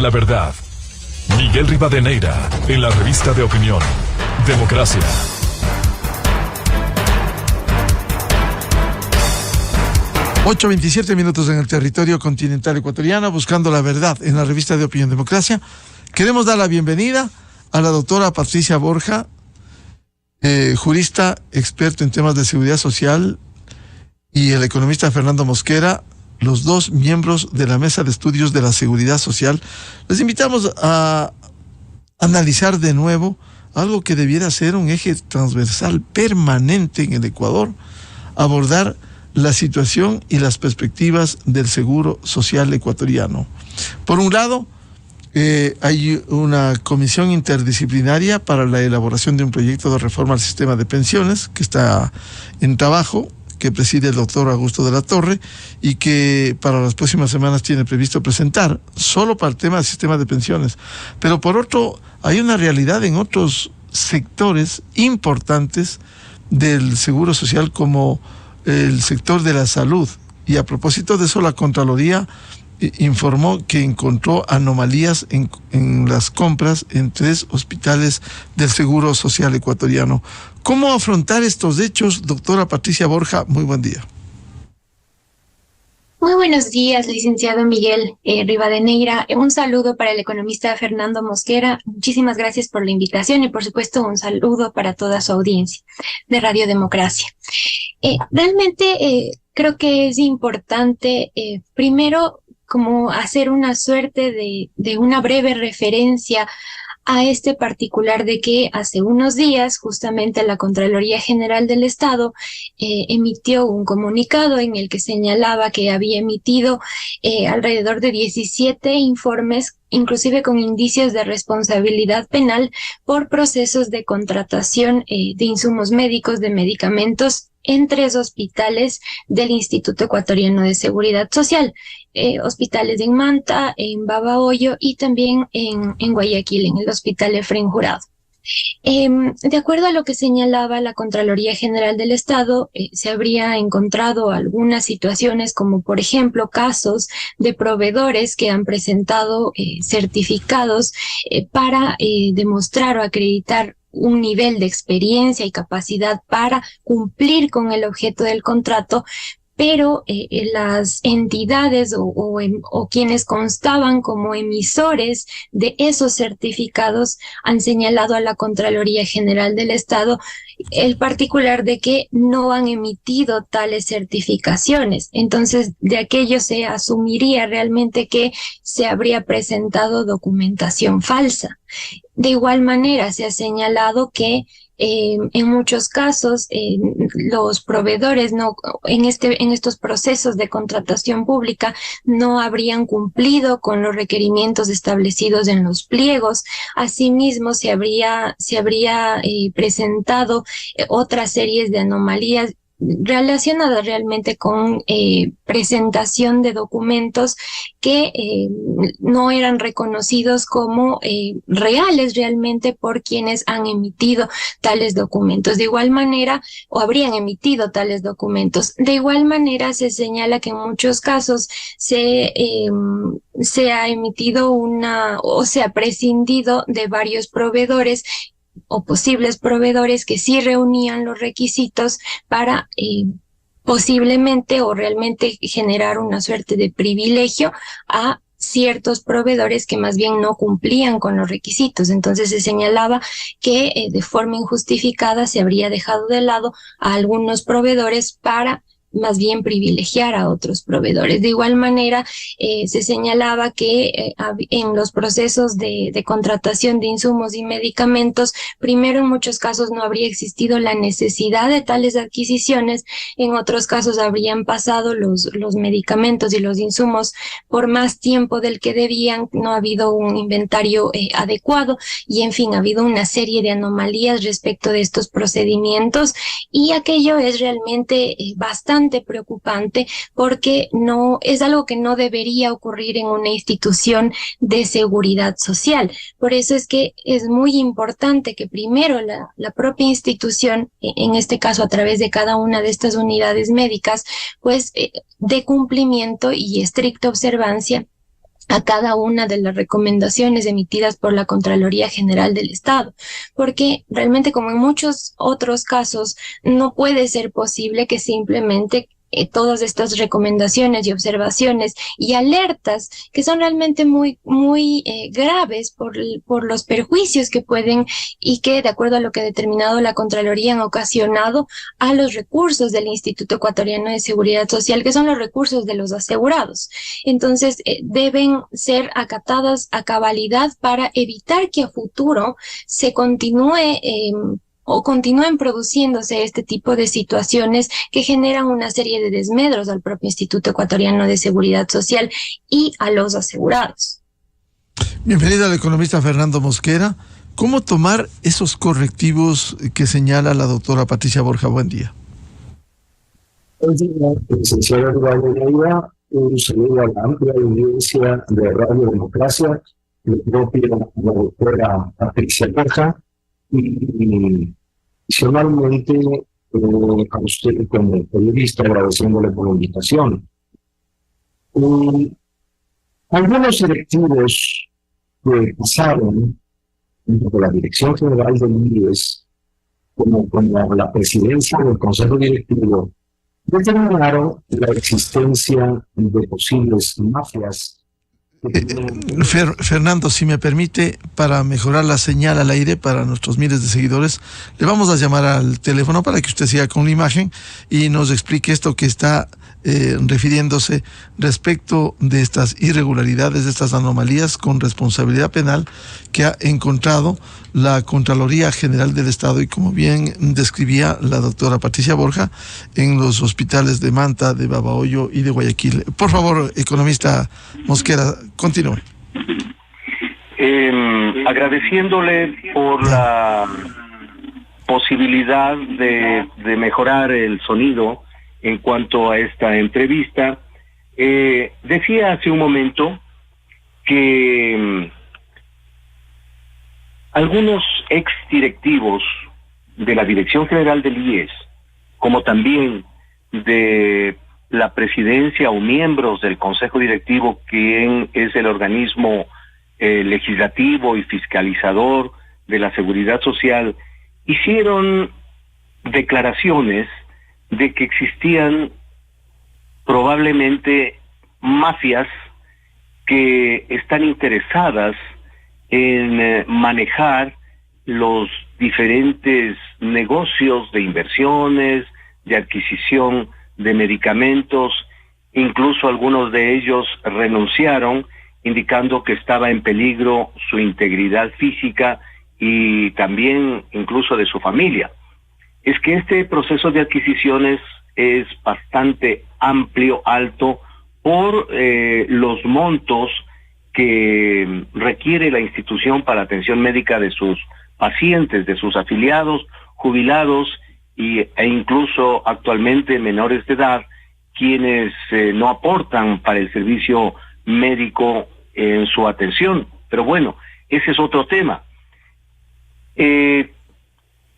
La verdad. Miguel Rivadeneira, en la revista de opinión Democracia. Ocho 27 minutos en el territorio continental ecuatoriano, buscando la verdad en la revista de opinión Democracia. Queremos dar la bienvenida a la doctora Patricia Borja, jurista, experto en temas de seguridad social, y el economista Fernando Mosquera, los dos miembros de la Mesa de Estudios de la Seguridad Social. Les invitamos a analizar de nuevo algo que debiera ser un eje transversal permanente en el Ecuador: abordar la situación y las perspectivas del seguro social ecuatoriano. Por un lado, hay una comisión interdisciplinaria para la elaboración de un proyecto de reforma al sistema de pensiones que está en trabajo, que preside el doctor Augusto de la Torre, y que para las próximas semanas tiene previsto presentar, solo para el tema del sistema de pensiones. Pero por otro, hay una realidad en otros sectores importantes del seguro social, como el sector de la salud. Y a propósito de eso, la Contraloría informó que encontró anomalías en las compras en 3 hospitales del Seguro Social ecuatoriano. ¿Cómo afrontar estos hechos, doctora Patricia Borja? Muy buen día. Muy buenos días, licenciado Miguel Rivadeneira. Un saludo para el economista Fernando Mosquera. Muchísimas gracias por la invitación y, por supuesto, un saludo para toda su audiencia de Radio Democracia. Realmente creo que es importante, primero, como hacer una suerte de una breve referencia a este particular de que hace unos días justamente la Contraloría General del Estado emitió un comunicado en el que señalaba que había emitido alrededor de 17 informes, inclusive con indicios de responsabilidad penal, por procesos de contratación de insumos médicos, de medicamentos, en 3 hospitales del Instituto Ecuatoriano de Seguridad Social, hospitales en Manta, en Babahoyo y también en Guayaquil, en el Hospital Efraín Jurado. De acuerdo a lo que señalaba la Contraloría General del Estado, se habría encontrado algunas situaciones, como por ejemplo casos de proveedores que han presentado certificados para demostrar o acreditar un nivel de experiencia y capacidad para cumplir con el objeto del contrato, pero las entidades o quienes constaban como emisores de esos certificados han señalado a la Contraloría General del Estado el particular de que no han emitido tales certificaciones. Entonces, de aquello se asumiría realmente que se habría presentado documentación falsa. De igual manera, se ha señalado que en muchos casos los proveedores en estos procesos de contratación pública no habrían cumplido con los requerimientos establecidos en los pliegos. Asimismo, se habría presentado otras series de anomalías relacionadas realmente con presentación de documentos que no eran reconocidos como reales realmente por quienes han emitido tales documentos. De igual manera, o habrían emitido tales documentos. De igual manera, se señala que en muchos casos se ha emitido o se ha prescindido de varios proveedores o posibles proveedores que sí reunían los requisitos para posiblemente o realmente generar una suerte de privilegio a ciertos proveedores que más bien no cumplían con los requisitos. Entonces se señalaba que de forma injustificada se habría dejado de lado a algunos proveedores para más bien privilegiar a otros proveedores. De igual manera, se señalaba que en los procesos de contratación de insumos y medicamentos, primero en muchos casos no habría existido la necesidad de tales adquisiciones, en otros casos habrían pasado los medicamentos y los insumos por más tiempo del que debían, no ha habido un inventario adecuado y, en fin, ha habido una serie de anomalías respecto de estos procedimientos, y aquello es realmente bastante preocupante, porque no es algo que no debería ocurrir en una institución de seguridad social. Por eso es que es muy importante que primero la propia institución, en este caso a través de cada una de estas unidades médicas, pues dé cumplimiento y estricta observancia a cada una de las recomendaciones emitidas por la Contraloría General del Estado, porque realmente, como en muchos otros casos, no puede ser posible que simplemente todas estas recomendaciones y observaciones y alertas que son realmente muy graves por los perjuicios que pueden y que, de acuerdo a lo que ha determinado la Contraloría, han ocasionado a los recursos del Instituto Ecuatoriano de Seguridad Social, que son los recursos de los asegurados. Entonces, deben ser acatadas a cabalidad para evitar que a futuro se continúe o continúen produciéndose este tipo de situaciones que generan una serie de desmedros al propio Instituto Ecuatoriano de Seguridad Social y a los asegurados. Bienvenida al economista Fernando Mosquera. ¿Cómo tomar esos correctivos que señala la doctora Patricia Borja? Buen día. Buen día, licenciada Eduardo Neira. Un saludo a la amplia audiencia de Radio Democracia, la propia la doctora Patricia Borja, y adicionalmente a usted como periodista, agradeciéndole por la invitación. Algunos directivos que pasaron por la Dirección General del IES, como la presidencia del Consejo Directivo, determinaron la existencia de posibles mafias. Fernando, si me permite, para mejorar la señal al aire para nuestros miles de seguidores, le vamos a llamar al teléfono para que usted siga con la imagen y nos explique esto que está refiriéndose respecto de estas irregularidades, de estas anomalías con responsabilidad penal que ha encontrado la Contraloría General del Estado y, como bien describía la doctora Patricia Borja, en los hospitales de Manta, de Babahoyo y de Guayaquil. Por favor, economista Mosquera, continúe. Agradeciéndole por la posibilidad de mejorar el sonido en cuanto a esta entrevista. Decía hace un momento que algunos exdirectivos de la Dirección General del IES, como también de la presidencia o miembros del Consejo Directivo, quien es el organismo legislativo y fiscalizador de la Seguridad Social, hicieron declaraciones de que existían probablemente mafias que están interesadas en manejar los diferentes negocios de inversiones, de adquisición de medicamentos. Incluso algunos de ellos renunciaron, indicando que estaba en peligro su integridad física y también incluso de su familia. Es que este proceso de adquisiciones es bastante amplio, alto, por los montos que requiere la institución para atención médica de sus pacientes, de sus afiliados, jubilados e incluso actualmente menores de edad, quienes no aportan para el servicio médico en su atención. Pero bueno, ese es otro tema.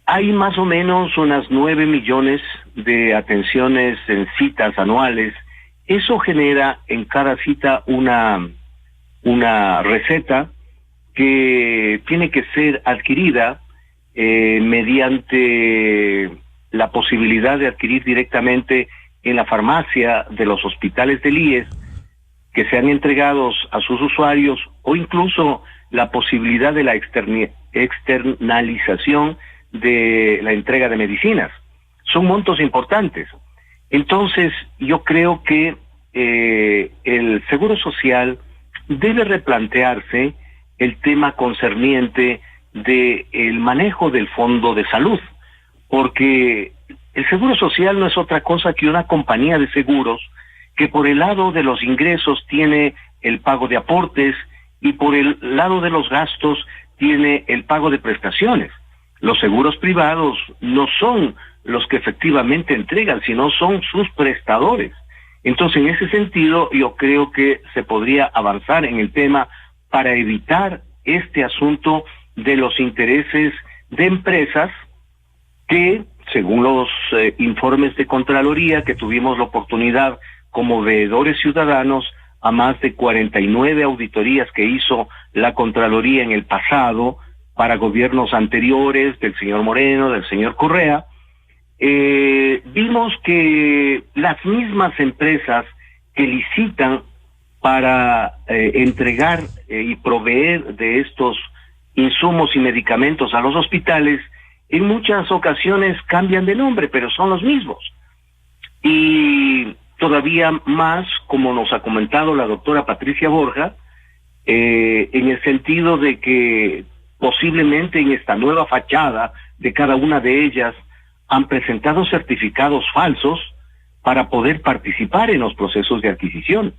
Hay más o menos unas 9 millones de atenciones en citas anuales. Eso genera en cada cita una receta que tiene que ser adquirida mediante la posibilidad de adquirir directamente en la farmacia de los hospitales del IES, que sean entregados a sus usuarios, o incluso la posibilidad de la externalización de la entrega de medicinas. Son montos importantes. Entonces, yo creo que el Seguro Social debe replantearse el tema concerniente del manejo del Fondo de Salud, porque el Seguro Social no es otra cosa que una compañía de seguros que por el lado de los ingresos tiene el pago de aportes y por el lado de los gastos tiene el pago de prestaciones. Los seguros privados no son los que efectivamente entregan, sino son sus prestadores. Entonces, en ese sentido, yo creo que se podría avanzar en el tema para evitar este asunto de los intereses de empresas que, según los informes de Contraloría que tuvimos la oportunidad como veedores ciudadanos a más de 49 auditorías que hizo la Contraloría en el pasado para gobiernos anteriores del señor Moreno, del señor Correa, vimos que las mismas empresas que licitan para entregar y proveer de estos insumos y medicamentos a los hospitales, en muchas ocasiones cambian de nombre, pero son los mismos. Y todavía más, como nos ha comentado la doctora Patricia Borja, en el sentido de que posiblemente en esta nueva fachada de cada una de ellas han presentado certificados falsos para poder participar en los procesos de adquisición.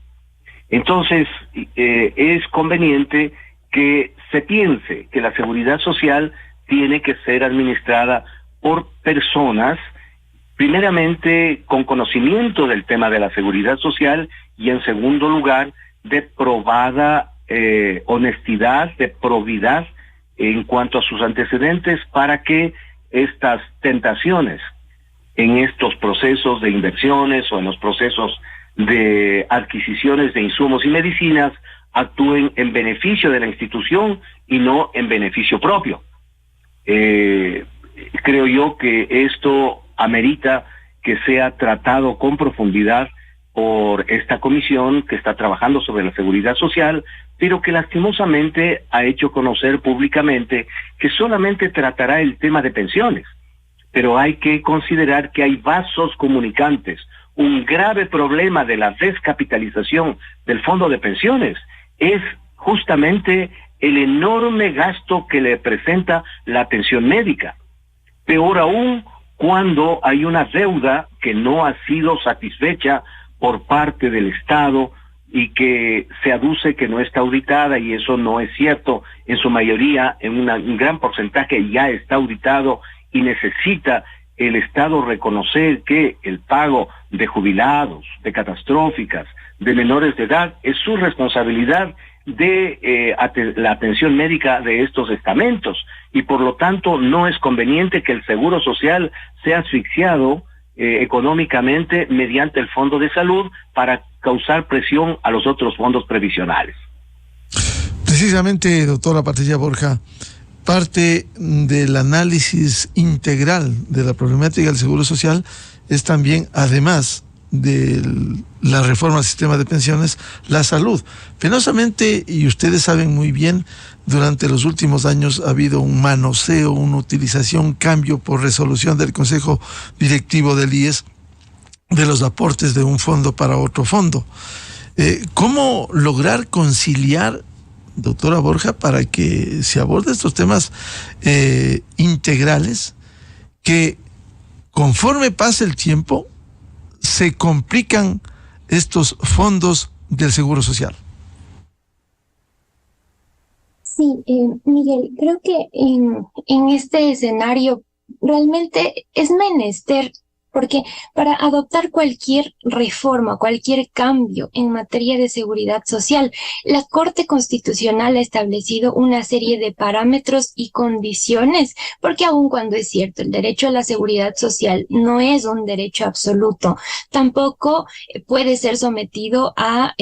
Entonces, es conveniente que se piense que la seguridad social tiene que ser administrada por personas, primeramente con conocimiento del tema de la seguridad social y en segundo lugar de probada honestidad, de probidad en cuanto a sus antecedentes, para que estas tentaciones en estos procesos de inversiones o en los procesos de adquisiciones de insumos y medicinas actúen en beneficio de la institución y no en beneficio propio. Creo yo que esto amerita que sea tratado con profundidad por esta comisión que está trabajando sobre la seguridad social, pero que lastimosamente ha hecho conocer públicamente que solamente tratará el tema de pensiones. Pero hay que considerar que hay vasos comunicantes. Un grave problema de la descapitalización del fondo de pensiones es justamente el enorme gasto que le presenta la atención médica. Peor aún, cuando hay una deuda que no ha sido satisfecha por parte del Estado y que se aduce que no está auditada, y eso no es cierto. En su mayoría, en un gran porcentaje ya está auditado, y necesita el Estado reconocer que el pago de jubilados, de catastróficas, de menores de edad es su responsabilidad de la atención médica de estos estamentos, y por lo tanto no es conveniente que el seguro social sea asfixiado económicamente mediante el fondo de salud para causar presión a los otros fondos previsionales. Precisamente, doctora Patricia Borja, parte del análisis integral de la problemática del seguro social es también, además de la reforma al sistema de pensiones, la salud. Penosamente, y ustedes saben muy bien, durante los últimos años ha habido un manoseo, una utilización, un cambio por resolución del Consejo Directivo del IES de los aportes de un fondo para otro fondo. ¿Cómo lograr conciliar, doctora Borja, para que se aborde estos temas integrales que, conforme pase el tiempo, se complican estos fondos del Seguro Social? Sí, Miguel, creo que en este escenario realmente es menester, porque para adoptar cualquier reforma, cualquier cambio en materia de seguridad social, la Corte Constitucional ha establecido una serie de parámetros y condiciones, porque aun cuando es cierto, el derecho a la seguridad social no es un derecho absoluto, tampoco puede ser sometido a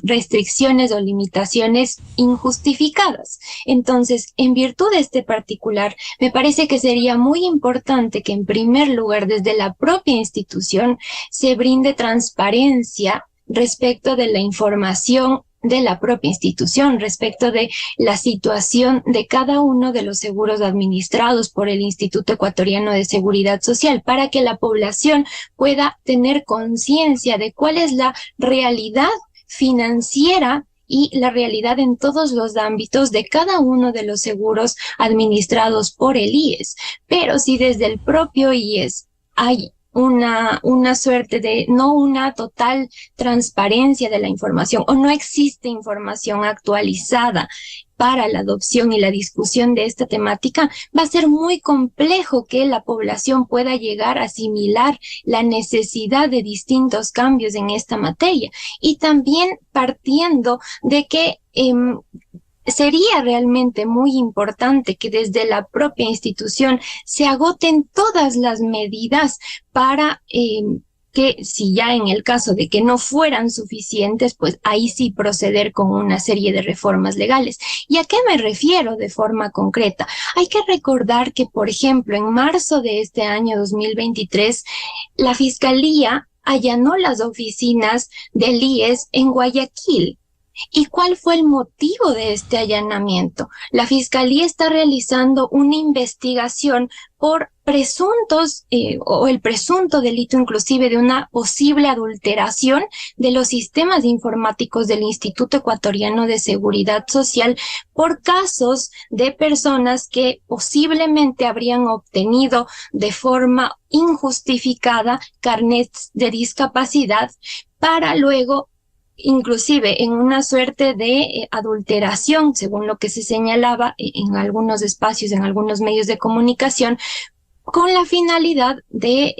restricciones o limitaciones injustificadas. Entonces, en virtud de este particular, me parece que sería muy importante que, en primer lugar, desde la propia institución se brinde transparencia respecto de la información de la propia institución, respecto de la situación de cada uno de los seguros administrados por el Instituto Ecuatoriano de Seguridad Social, para que la población pueda tener conciencia de cuál es la realidad financiera y la realidad en todos los ámbitos de cada uno de los seguros administrados por el IES. Pero si desde el propio IES hay una suerte de no una total transparencia de la información, o no existe información actualizada para la adopción y la discusión de esta temática, va a ser muy complejo que la población pueda llegar a asimilar la necesidad de distintos cambios en esta materia. Y también partiendo de que sería realmente muy importante que desde la propia institución se agoten todas las medidas para que si ya en el caso de que no fueran suficientes, pues ahí sí proceder con una serie de reformas legales. ¿Y a qué me refiero de forma concreta? Hay que recordar que, por ejemplo, en marzo de este año 2023, la Fiscalía allanó las oficinas del IES en Guayaquil. ¿Y cuál fue el motivo de este allanamiento? La Fiscalía está realizando una investigación por presuntos o el presunto delito inclusive de una posible adulteración de los sistemas informáticos del Instituto Ecuatoriano de Seguridad Social por casos de personas que posiblemente habrían obtenido de forma injustificada carnets de discapacidad para luego inclusive en una suerte de adulteración, según lo que se señalaba en algunos espacios, en algunos medios de comunicación, con la finalidad de,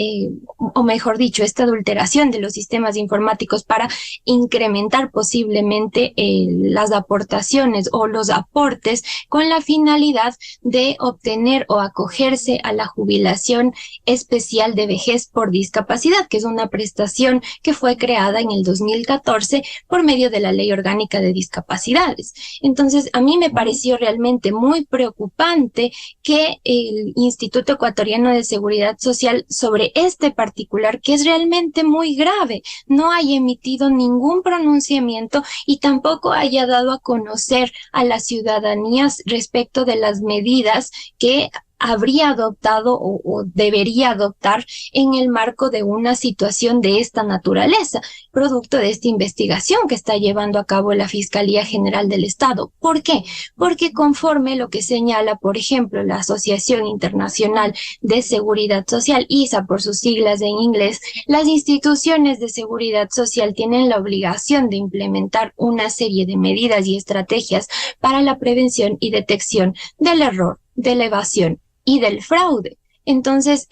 o mejor dicho, esta adulteración de los sistemas informáticos para incrementar posiblemente las aportaciones o los aportes con la finalidad de obtener o acogerse a la jubilación especial de vejez por discapacidad, que es una prestación que fue creada en el 2014 por medio de la Ley Orgánica de Discapacidades. Entonces, a mí me pareció realmente muy preocupante que el Instituto Ecuatoriano de Seguridad Social sobre este particular, que es realmente muy grave, no haya emitido ningún pronunciamiento y tampoco haya dado a conocer a la ciudadanía respecto de las medidas que habría adoptado o debería adoptar en el marco de una situación de esta naturaleza, producto de esta investigación que está llevando a cabo la Fiscalía General del Estado. ¿Por qué? Porque conforme lo que señala, por ejemplo, la Asociación Internacional de Seguridad Social, ISA por sus siglas en inglés, las instituciones de seguridad social tienen la obligación de implementar una serie de medidas y estrategias para la prevención y detección del error, de la evasión y del fraude. Entonces,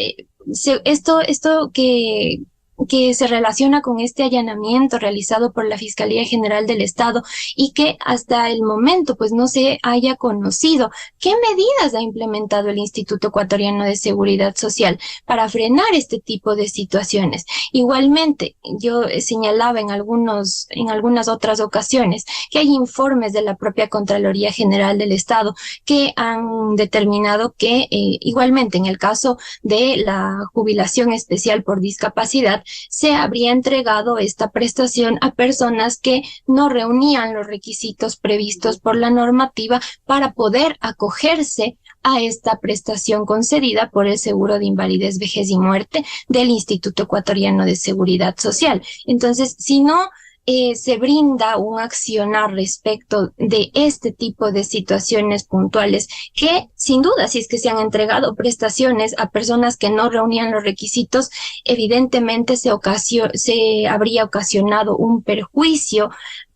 esto que se relaciona con este allanamiento realizado por la Fiscalía General del Estado y que hasta el momento pues no se haya conocido qué medidas ha implementado el Instituto Ecuatoriano de Seguridad Social para frenar este tipo de situaciones. Igualmente, yo señalaba en algunas otras ocasiones que hay informes de la propia Contraloría General del Estado que han determinado que igualmente en el caso de la jubilación especial por discapacidad se habría entregado esta prestación a personas que no reunían los requisitos previstos por la normativa para poder acogerse a esta prestación concedida por el Seguro de Invalidez, Vejez y Muerte del Instituto Ecuatoriano de Seguridad Social. Entonces, si no se brinda un accionar respecto de este tipo de situaciones puntuales que, sin duda, si es que se han entregado prestaciones a personas que no reunían los requisitos, evidentemente se habría ocasionado un perjuicio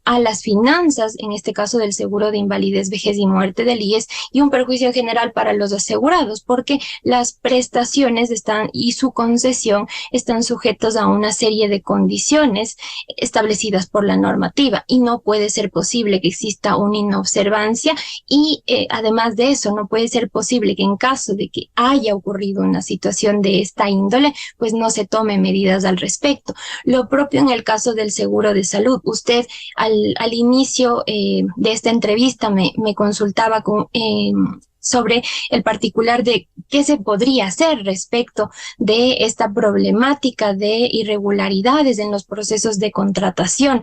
a las finanzas, en este caso del Seguro de Invalidez, Vejez y Muerte del IES, y un perjuicio en general para los asegurados, porque las prestaciones y su concesión están sujetos a una serie de condiciones establecidas por la normativa, y no puede ser posible que exista una inobservancia, y además de eso, no puede ser posible que en caso de que haya ocurrido una situación de esta índole, pues no se tome medidas al respecto. Lo propio en el caso del seguro de salud. Usted al inicio de esta entrevista me consultaba sobre el particular de qué se podría hacer respecto de esta problemática de irregularidades en los procesos de contratación.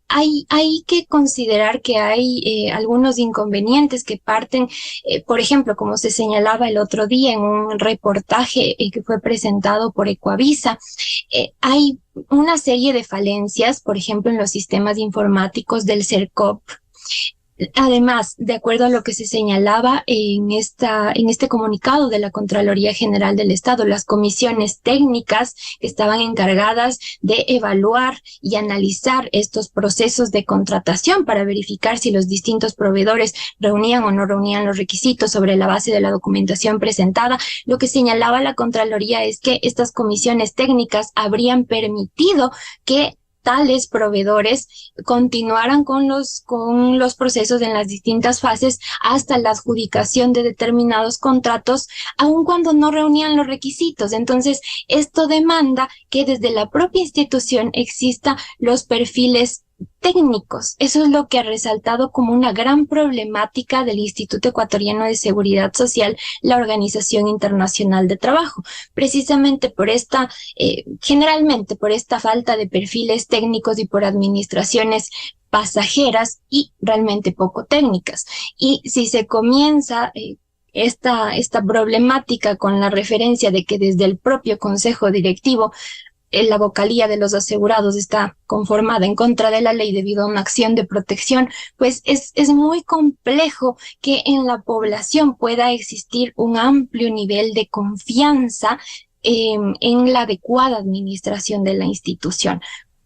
Hay que considerar que hay algunos inconvenientes que parten, por ejemplo, como se señalaba el otro día en un reportaje que fue presentado por Ecuavisa, hay una serie de falencias, por ejemplo, en los sistemas informáticos del CERCOP. Además, de acuerdo a lo que se señalaba en este comunicado de la Contraloría General del Estado, las comisiones técnicas que estaban encargadas de evaluar y analizar estos procesos de contratación para verificar si los distintos proveedores reunían o no reunían los requisitos sobre la base de la documentación presentada, lo que señalaba la Contraloría es que estas comisiones técnicas habrían permitido que tales proveedores continuaran con los procesos en las distintas fases hasta la adjudicación de determinados contratos, aun cuando no reunían los requisitos. Entonces, esto demanda que desde la propia institución exista los perfiles técnicos. Eso es lo que ha resaltado como una gran problemática del Instituto Ecuatoriano de Seguridad Social, la Organización Internacional de Trabajo, precisamente por generalmente por esta falta de perfiles técnicos y por administraciones pasajeras y realmente poco técnicas. Y si se comienza esta problemática con la referencia de que desde el propio Consejo Directivo la vocalía de los asegurados está conformada en contra de la ley debido a una acción de protección, pues es muy complejo que en la población pueda existir un amplio nivel de confianza en la adecuada administración de la institución.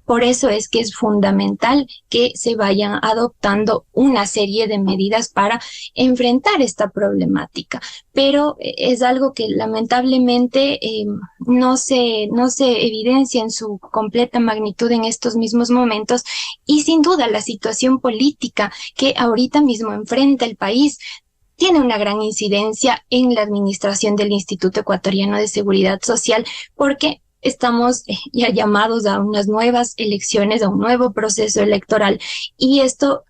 Por eso es que es fundamental que se vayan adoptando una serie de medidas para enfrentar esta problemática. Pero es algo que lamentablemente no se evidencia en su completa magnitud en estos mismos momentos, y sin duda la situación política que ahorita mismo enfrenta el país tiene una gran incidencia en la administración del Instituto Ecuatoriano de Seguridad Social, porque estamos ya llamados a unas nuevas elecciones, a un nuevo proceso electoral, y esto,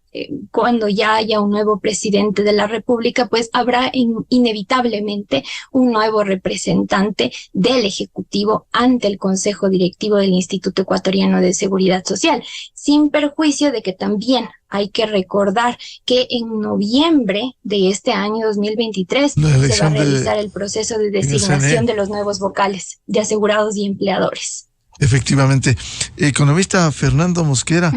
cuando ya haya un nuevo presidente de la República, pues habrá inevitablemente un nuevo representante del Ejecutivo ante el Consejo Directivo del Instituto Ecuatoriano de Seguridad Social, sin perjuicio de que también hay que recordar que en noviembre de este año 2023 se va a realizar el proceso de designación de los nuevos vocales de asegurados y empleadores. Efectivamente. Economista Fernando Mosquera,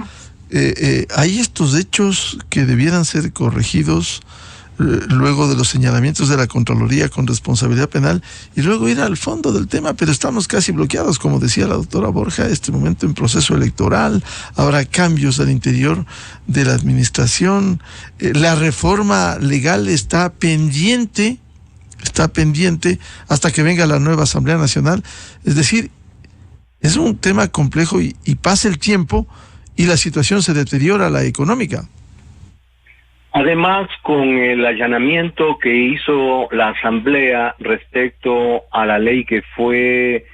hay estos hechos que debieran ser corregidos luego de los señalamientos de la Contraloría con responsabilidad penal y luego ir al fondo del tema, pero estamos casi bloqueados, como decía la doctora Borja, este momento en proceso electoral, habrá cambios al interior de la administración, la reforma legal está pendiente hasta que venga la nueva Asamblea Nacional. Es decir, es un tema complejo y pasa el tiempo y la situación se deteriora, la económica. Además, con el allanamiento que hizo la Asamblea respecto a la ley que fue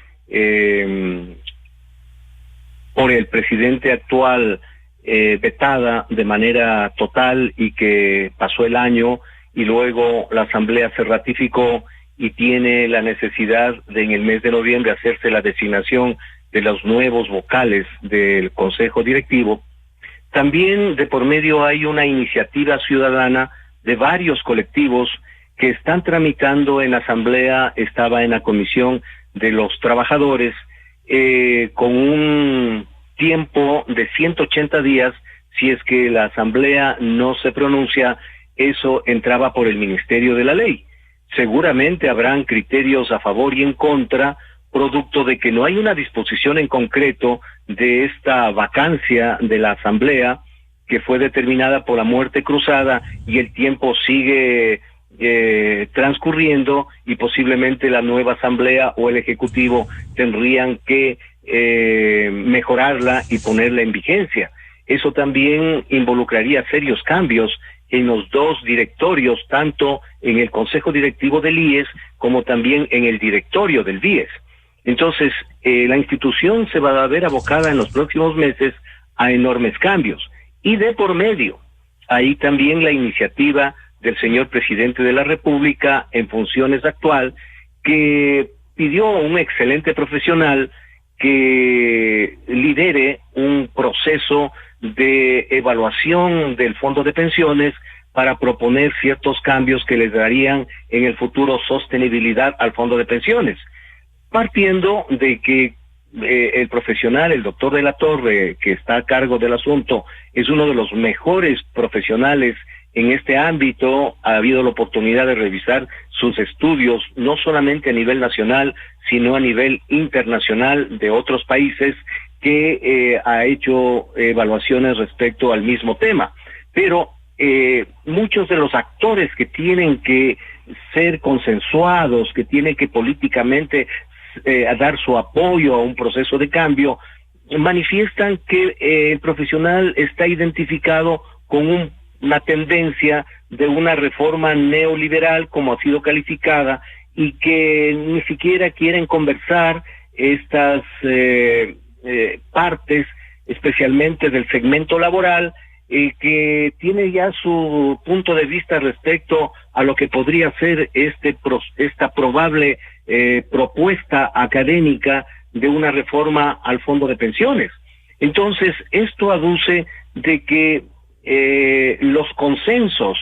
por el presidente actual vetada de manera total y que pasó el año y luego la Asamblea se ratificó y tiene la necesidad de en el mes de noviembre hacerse la designación de los nuevos vocales del Consejo Directivo. También de por medio hay una iniciativa ciudadana de varios colectivos que están tramitando en la Asamblea, estaba en la Comisión de los Trabajadores, con un tiempo de 180 días, si es que la Asamblea no se pronuncia, eso entraba por el Ministerio de la Ley. Seguramente habrán criterios a favor y en contra, producto de que no hay una disposición en concreto de esta vacancia de la Asamblea que fue determinada por la muerte cruzada y el tiempo sigue transcurriendo y posiblemente la nueva Asamblea o el Ejecutivo tendrían que mejorarla y ponerla en vigencia. Eso también involucraría serios cambios en los dos directorios, tanto en el Consejo Directivo del IES como también en el directorio del BIES. Entonces, la institución se va a ver abocada en los próximos meses a enormes cambios. Y de por medio, ahí también la iniciativa del señor presidente de la República en funciones actual, que pidió a un excelente profesional que lidere un proceso de evaluación del fondo de pensiones para proponer ciertos cambios que les darían en el futuro sostenibilidad al fondo de pensiones. Partiendo de que el profesional, el doctor de la Torre, que está a cargo del asunto, es uno de los mejores profesionales en este ámbito, ha habido la oportunidad de revisar sus estudios, no solamente a nivel nacional, sino a nivel internacional de otros países, que ha hecho evaluaciones respecto al mismo tema. Pero muchos de los actores que tienen que ser consensuados, que tienen que políticamente a dar su apoyo a un proceso de cambio, manifiestan que el profesional está identificado con una tendencia de una reforma neoliberal, como ha sido calificada, y que ni siquiera quieren conversar estas partes, especialmente del segmento laboral, que tiene ya su punto de vista respecto a lo que podría ser esta probable propuesta académica de una reforma al fondo de pensiones. Entonces, esto aduce de que los consensos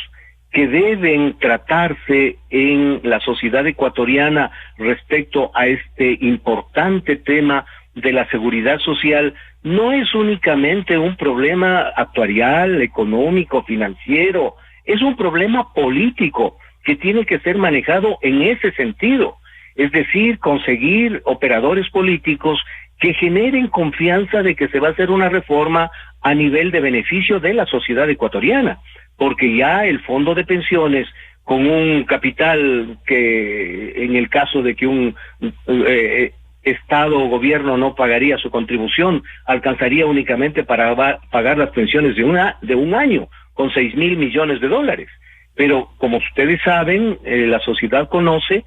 que deben tratarse en la sociedad ecuatoriana respecto a este importante tema de la seguridad social no es únicamente un problema actuarial, económico, financiero, es un problema político que tiene que ser manejado en ese sentido, es decir, conseguir operadores políticos que generen confianza de que se va a hacer una reforma a nivel de beneficio de la sociedad ecuatoriana, porque ya el fondo de pensiones, con un capital que en el caso de que un Estado o gobierno no pagaría su contribución, alcanzaría únicamente para pagar las pensiones de un año, con 6.000 millones de dólares. Pero como ustedes saben, la sociedad conoce,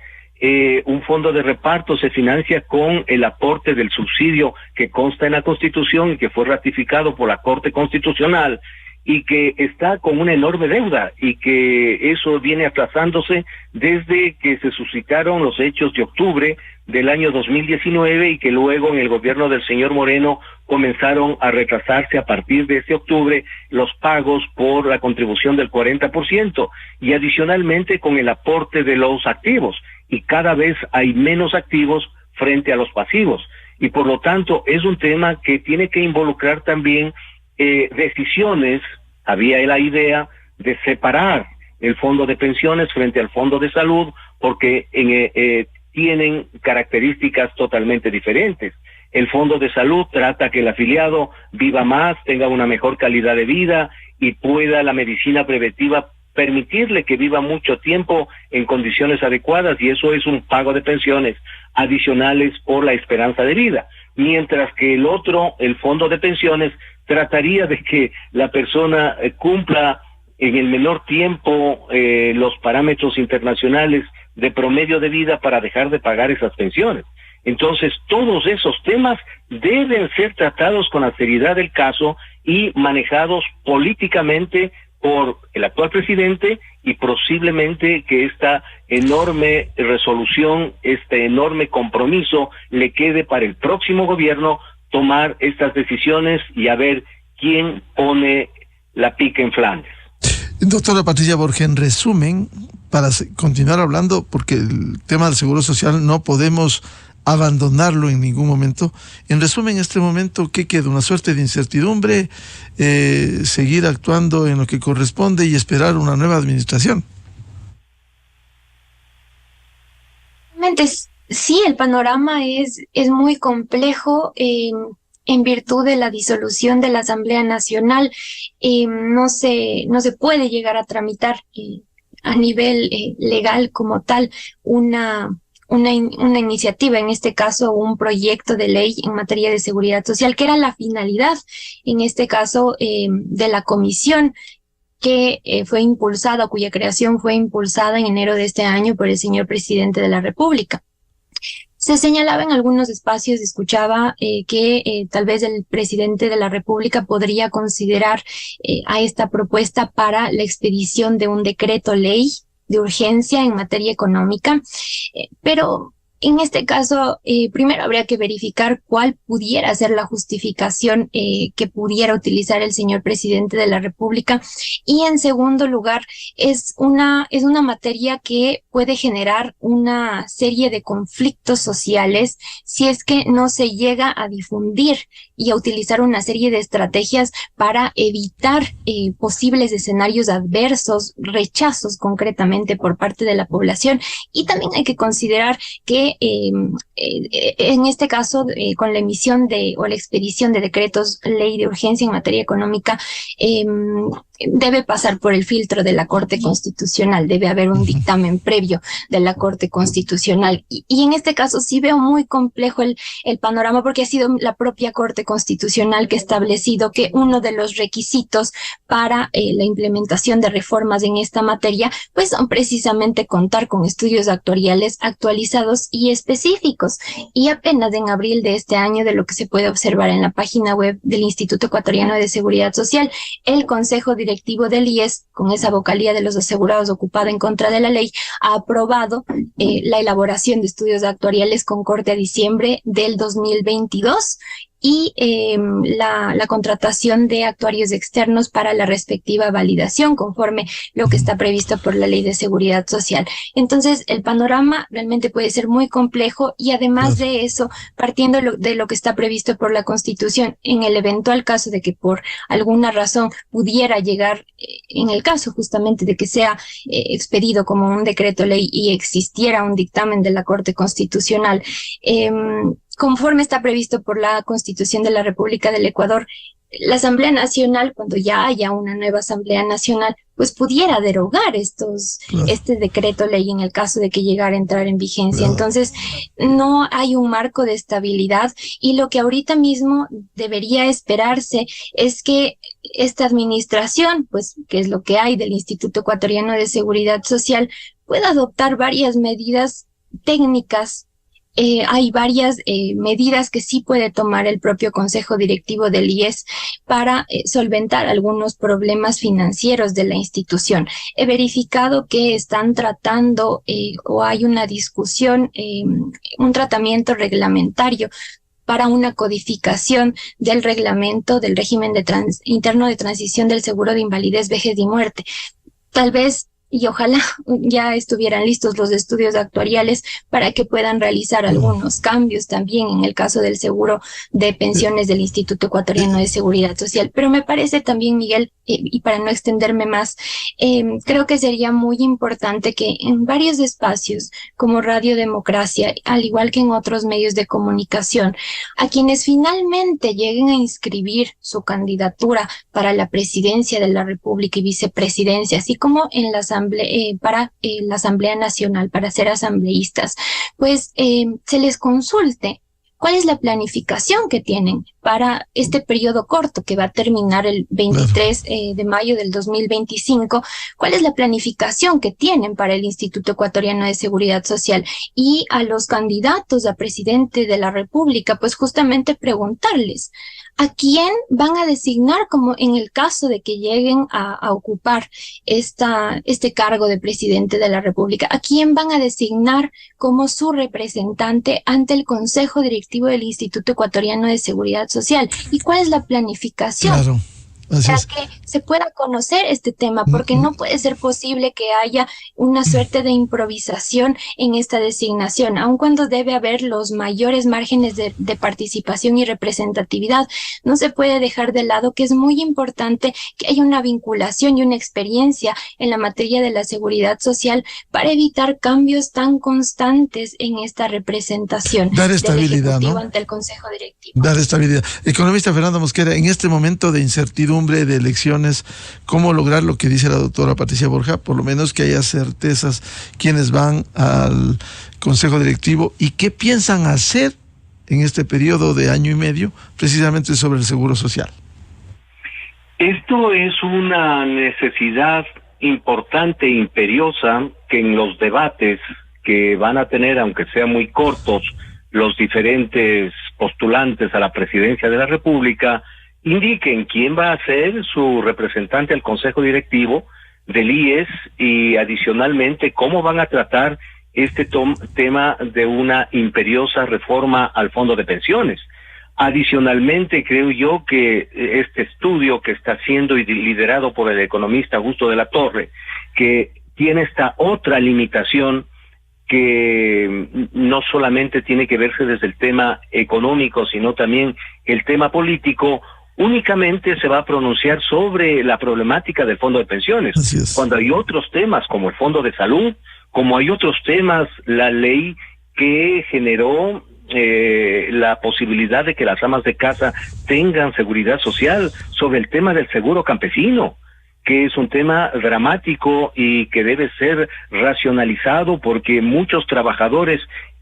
un fondo de reparto se financia con el aporte del subsidio que consta en la Constitución y que fue ratificado por la Corte Constitucional, y que está con una enorme deuda, y que eso viene atrasándose desde que se suscitaron los hechos de octubre del año 2019, y que luego en el gobierno del señor Moreno comenzaron a retrasarse a partir de ese octubre los pagos por la contribución del 40%, y adicionalmente con el aporte de los activos, y cada vez hay menos activos frente a los pasivos, y por lo tanto es un tema que tiene que involucrar también decisiones. Había la idea de separar el fondo de pensiones frente al fondo de salud, porque tienen características totalmente diferentes. El fondo de salud trata que el afiliado viva más, tenga una mejor calidad de vida y pueda la medicina preventiva permitirle que viva mucho tiempo en condiciones adecuadas, y eso es un pago de pensiones adicionales por la esperanza de vida. Mientras que el otro, el fondo de pensiones, trataría de que la persona cumpla en el menor tiempo los parámetros internacionales de promedio de vida para dejar de pagar esas pensiones. Entonces, todos esos temas deben ser tratados con la seriedad del caso y manejados políticamente por el actual presidente, y posiblemente que esta enorme resolución, este enorme compromiso le quede para el próximo gobierno tomar estas decisiones y a ver quién pone la pica en Flandes. Doctora Patricia Borges, en resumen, para continuar hablando, porque el tema del seguro social no podemos abandonarlo en ningún momento. En resumen, en este momento, ¿qué queda? Una suerte de incertidumbre, seguir actuando en lo que corresponde y esperar una nueva administración. Sí, el panorama es muy complejo en virtud de la disolución de la Asamblea Nacional. No se puede llegar a tramitar a nivel legal como tal una iniciativa, en este caso un proyecto de ley en materia de seguridad social, que era la finalidad, en este caso, de la comisión que fue impulsada, cuya creación fue impulsada en enero de este año por el señor presidente de la República. Se señalaba en algunos espacios, escuchaba que tal vez el presidente de la República podría considerar a esta propuesta para la expedición de un decreto ley de urgencia en materia económica, pero en este caso, primero habría que verificar cuál pudiera ser la justificación que pudiera utilizar el señor presidente de la República, y en segundo lugar, es una materia que puede generar una serie de conflictos sociales si es que no se llega a difundir y a utilizar una serie de estrategias para evitar posibles escenarios adversos, rechazos concretamente por parte de la población. Y también hay que considerar que en este caso, con la emisión o la expedición de decretos ley de urgencia en materia económica, debe pasar por el filtro de la Corte Constitucional, debe haber un dictamen previo de la Corte Constitucional. Y en este caso sí veo muy complejo el panorama, porque ha sido la propia Corte Constitucional que ha establecido que uno de los requisitos para la implementación de reformas en esta materia, pues son precisamente contar con estudios actuariales actualizados y específicos. Y apenas en abril de este año, de lo que se puede observar en la página web del Instituto Ecuatoriano de Seguridad Social, el Consejo Directivo del IES, con esa vocalía de los asegurados ocupada en contra de la ley, ha aprobado la elaboración de estudios actuariales con corte a diciembre del 2022 y la contratación de actuarios externos para la respectiva validación conforme lo que está previsto por la Ley de Seguridad Social. Entonces, el panorama realmente puede ser muy complejo y además de eso, partiendo de lo que está previsto por la Constitución, en el eventual caso de que por alguna razón pudiera llegar, en el caso justamente de que sea expedido como un decreto ley y existiera un dictamen de la Corte Constitucional, conforme está previsto por la Constitución de la República del Ecuador, la Asamblea Nacional, cuando ya haya una nueva Asamblea Nacional, pues pudiera derogar este decreto ley en el caso de que llegara a entrar en vigencia. Entonces, no hay un marco de estabilidad y lo que ahorita mismo debería esperarse es que esta administración, pues, que es lo que hay del Instituto Ecuatoriano de Seguridad Social, pueda adoptar varias medidas técnicas. Hay varias medidas que sí puede tomar el propio Consejo Directivo del IES para solventar algunos problemas financieros de la institución. He verificado que están tratando o hay una discusión, un tratamiento reglamentario para una codificación del reglamento del régimen interno de transición del seguro de invalidez, vejez y muerte. Tal vez y ojalá ya estuvieran listos los estudios actuariales para que puedan realizar algunos cambios también en el caso del seguro de pensiones del Instituto Ecuatoriano de Seguridad Social. Pero me parece también, Miguel, y para no extenderme más, creo que sería muy importante que en varios espacios como Radio Democracia, al igual que en otros medios de comunicación, a quienes finalmente lleguen a inscribir su candidatura para la presidencia de la República y vicepresidencia, así como en la para la Asamblea Nacional, para ser asambleístas, pues se les consulte cuál es la planificación que tienen para este periodo corto que va a terminar el 23 de mayo del 2025, cuál es la planificación que tienen para el Instituto Ecuatoriano de Seguridad Social, y a los candidatos a presidente de la República, pues justamente preguntarles ¿a quién van a designar como en el caso de que lleguen a ocupar este cargo de presidente de la República? ¿A quién van a designar como su representante ante el Consejo Directivo del Instituto Ecuatoriano de Seguridad Social? ¿Y cuál es la planificación? Claro. Para que se pueda conocer este tema, porque no puede ser posible que haya una suerte de improvisación en esta designación, aun cuando debe haber los mayores márgenes de participación y representatividad. No se puede dejar de lado que es muy importante que haya una vinculación y una experiencia en la materia de la seguridad social para evitar cambios tan constantes en esta representación. Dar estabilidad, del Ejecutivo, ¿no? Ante el Consejo Directivo. Dar estabilidad. Economista Fernando Mosquera, en este momento de incertidumbre de elecciones, ¿cómo lograr lo que dice la doctora Patricia Borja? Por lo menos que haya certezas quienes van al Consejo Directivo y qué piensan hacer en este periodo de año y medio precisamente sobre el seguro social. Esto es una necesidad importante e imperiosa que en los debates que van a tener, aunque sean muy cortos, los diferentes postulantes a la presidencia de la República, indiquen quién va a ser su representante al Consejo Directivo del IES y adicionalmente cómo van a tratar este tema de una imperiosa reforma al Fondo de Pensiones. Adicionalmente, creo yo que este estudio que está siendo liderado por el economista Augusto de la Torre, que tiene esta otra limitación que no solamente tiene que verse desde el tema económico, sino también el tema político, únicamente se va a pronunciar sobre la problemática del Fondo de Pensiones, cuando hay otros temas como el Fondo de Salud, como hay otros temas, la ley que generó la posibilidad de que las amas de casa tengan seguridad social, sobre el tema del seguro campesino, que es un tema dramático y que debe ser racionalizado porque muchos trabajadores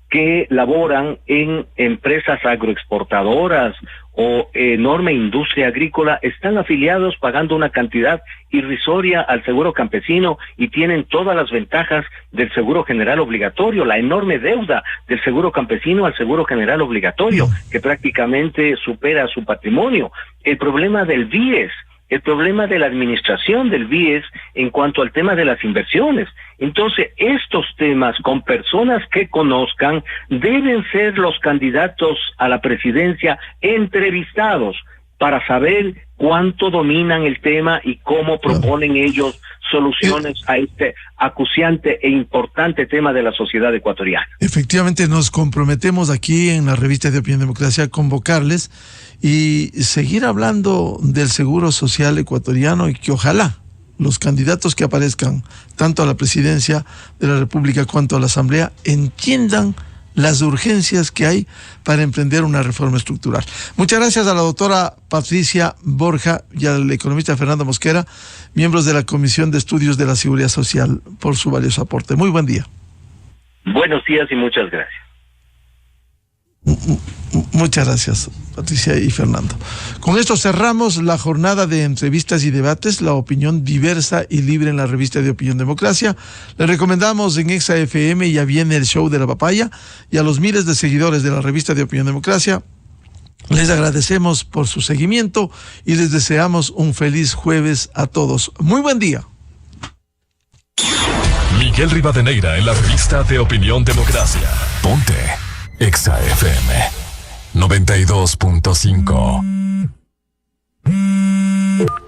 que laboran en empresas agroexportadoras o enorme industria agrícola están afiliados pagando una cantidad irrisoria al seguro campesino y tienen todas las ventajas del seguro general obligatorio, la enorme deuda del seguro campesino al seguro general obligatorio, que prácticamente supera su patrimonio. El problema del BIES, el problema de la administración del BIES en cuanto al tema de las inversiones. Entonces, estos temas con personas que conozcan deben ser los candidatos a la presidencia entrevistados para saber cuánto dominan el tema y cómo proponen ellos soluciones a este acuciante e importante tema de la sociedad ecuatoriana. Efectivamente, nos comprometemos aquí en la revista de Opinión Democracia a convocarles y seguir hablando del seguro social ecuatoriano y que ojalá los candidatos que aparezcan tanto a la presidencia de la República cuanto a la Asamblea entiendan las urgencias que hay para emprender una reforma estructural. Muchas gracias a la doctora Patricia Borja y al economista Fernando Mosquera, miembros de la Comisión de Estudios de la Seguridad Social, por su valioso aporte. Muy buen día. Buenos días y muchas gracias. Muchas gracias, Patricia y Fernando. Con esto cerramos la jornada de entrevistas y debates, la opinión diversa y libre en la revista de Opinión Democracia. Les recomendamos en Exa FM, ya viene el show de la papaya, y a los miles de seguidores de la revista de Opinión Democracia les agradecemos por su seguimiento y les deseamos un feliz jueves a todos. Muy buen día. Miguel Rivadeneira en la revista de Opinión Democracia. Ponte Exa FM 92.5.